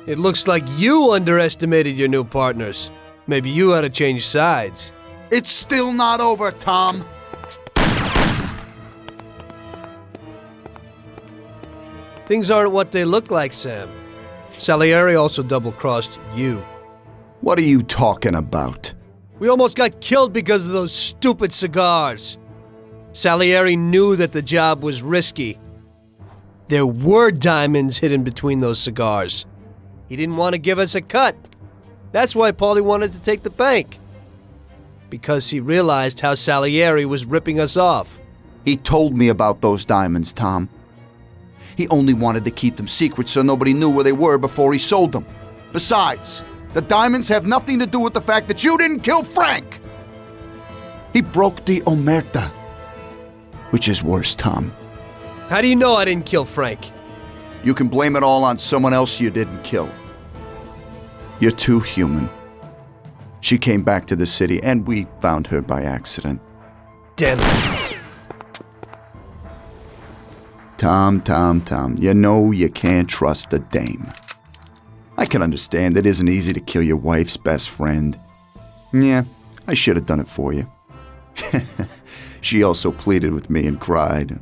It looks like you underestimated your new partners. Maybe you ought to change sides. It's still not over, Tom. Things aren't what they look like, Sam. Salieri also double-crossed you. What are you talking about? We almost got killed because of those stupid cigars. Salieri knew that the job was risky. There were diamonds hidden between those cigars. He didn't want to give us a cut. That's why Paulie wanted to take the bank. Because he realized how Salieri was ripping us off. He told me about those diamonds, Tom. He only wanted to keep them secret so nobody knew where they were before he sold them. Besides, the diamonds have nothing to do with the fact that you didn't kill Frank! He broke the omerta. Which is worse, Tom. How do you know I didn't kill Frank? You can blame it all on someone else you didn't kill. You're too human. She came back to the city, and we found her by accident. Damn it. Tom, you know you can't trust a dame. I can understand it isn't easy to kill your wife's best friend. Yeah, I should have done it for you. She also pleaded with me and cried.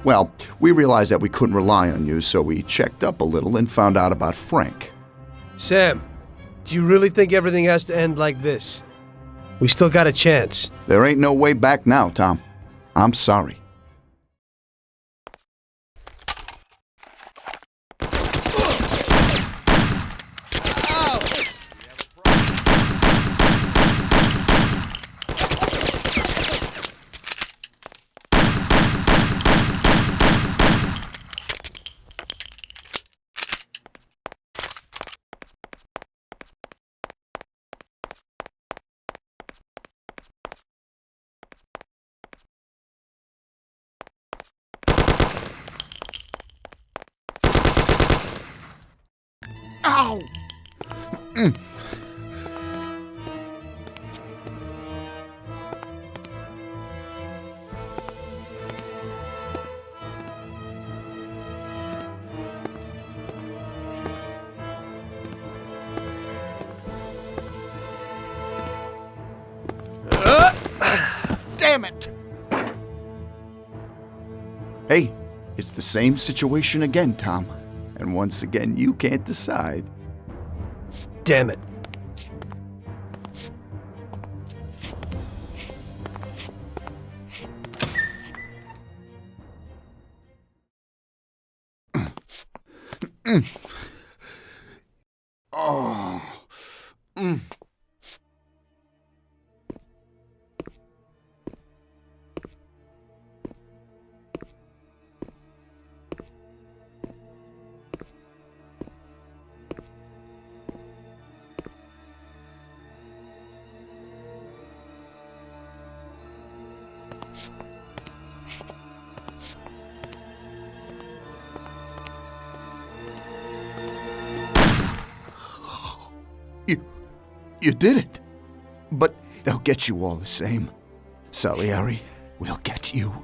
Well, we realized that we couldn't rely on you, so we checked up a little and found out about Frank. Sam, do you really think everything has to end like this? We still got a chance. There ain't no way back now, Tom. I'm sorry. Ow! Damn it! Hey, it's the same situation again, Tom. And once again, you can't decide. Damn it. Oh. You did it. But they'll get you all the same. Salieri will get you.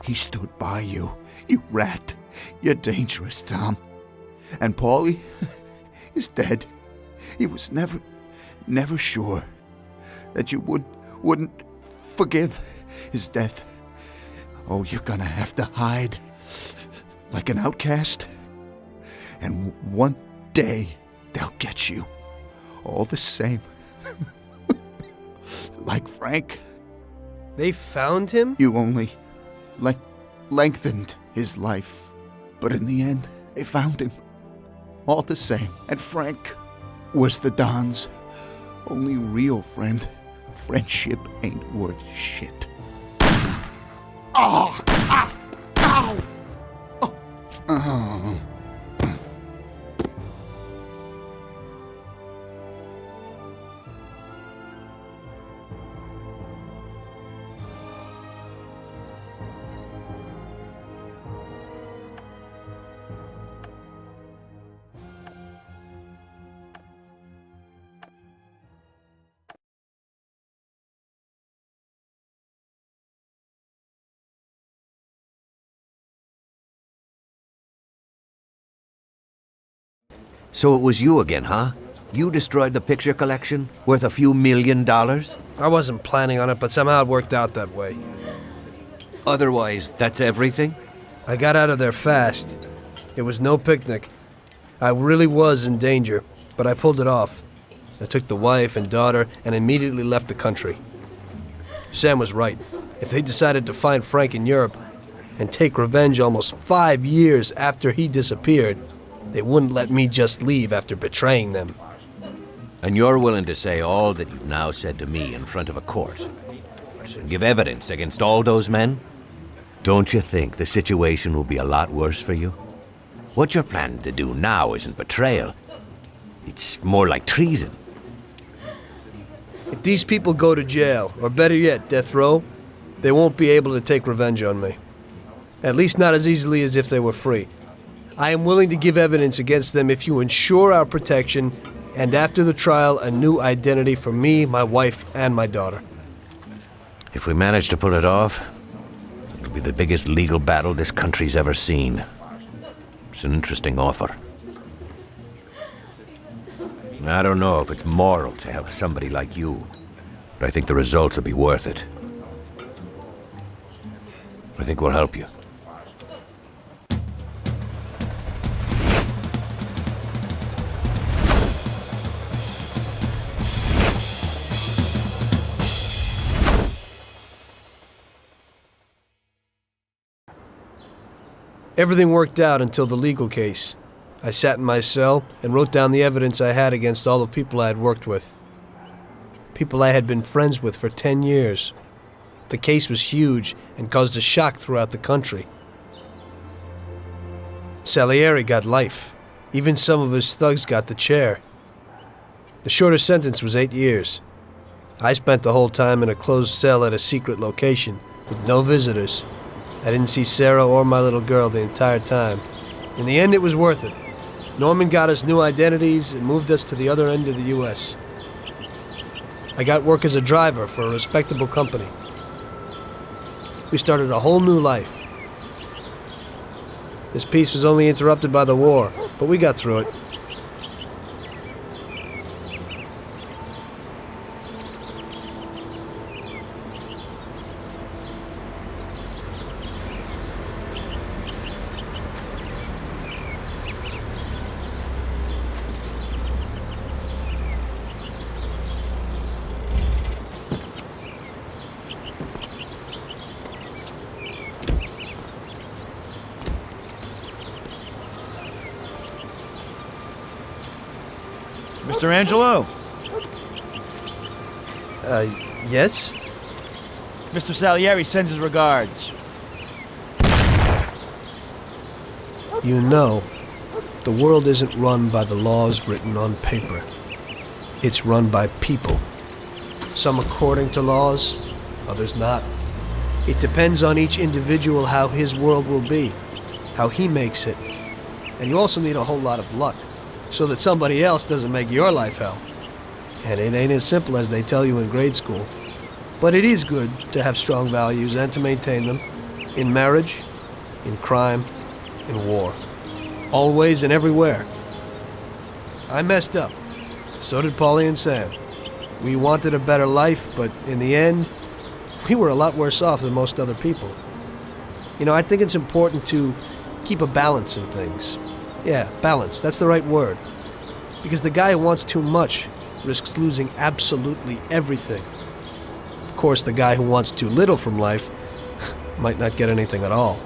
He stood by you. You rat. You're dangerous, Tom. And Paulie is dead. He was never sure that you wouldn't forgive his death. Oh, you're gonna have to hide like an outcast. And one day they'll get you. All the same. Like Frank. They found him? You only lengthened his life. But in the end, they found him. All the same. And Frank was the Don's only real friend. Friendship ain't worth shit. Oh! Ah! Ow! Oh! Oh. So it was you again, huh? You destroyed the picture collection, worth a few $1 million? I wasn't planning on it, but somehow it worked out that way. Otherwise, that's everything? I got out of there fast. It was no picnic. I really was in danger, but I pulled it off. I took the wife and daughter and immediately left the country. Sam was right. If they decided to find Frank in Europe and take revenge almost 5 years after he disappeared, they wouldn't let me just leave after betraying them. And you're willing to say all that you've now said to me in front of a court? And give evidence against all those men? Don't you think the situation will be a lot worse for you? What you're planning to do now isn't betrayal. It's more like treason. If these people go to jail, or better yet, death row, they won't be able to take revenge on me. At least not as easily as if they were free. I am willing to give evidence against them if you ensure our protection, and after the trial, a new identity for me, my wife, and my daughter. If we manage to pull it off, it'll be the biggest legal battle this country's ever seen. It's an interesting offer. I don't know if it's moral to help somebody like you, but I think the results will be worth it. I think we'll help you. Everything worked out until the legal case. I sat in my cell and wrote down the evidence I had against all the people I had worked with. People I had been friends with for 10 years. The case was huge and caused a shock throughout the country. Salieri got life. Even some of his thugs got the chair. The shortest sentence was 8 years. I spent the whole time in a closed cell at a secret location, with no visitors. I didn't see Sarah or my little girl the entire time. In the end, it was worth it. Norman got us new identities and moved us to the other end of the U.S. I got work as a driver for a respectable company. We started a whole new life. This peace was only interrupted by the war, but we got through it. Mr. Angelo, Yes? Mr. Salieri sends his regards. You know, the world isn't run by the laws written on paper. It's run by people. Some according to laws, others not. It depends on each individual how his world will be, how he makes it. And you also need a whole lot of luck, so that somebody else doesn't make your life hell. And it ain't as simple as they tell you in grade school. But it is good to have strong values and to maintain them, in marriage, in crime, in war. Always and everywhere. I messed up. So did Paulie and Sam. We wanted a better life, but in the end, we were a lot worse off than most other people. You know, I think it's important to keep a balance in things. Yeah, balance, that's the right word. Because the guy who wants too much risks losing absolutely everything. Of course, the guy who wants too little from life might not get anything at all.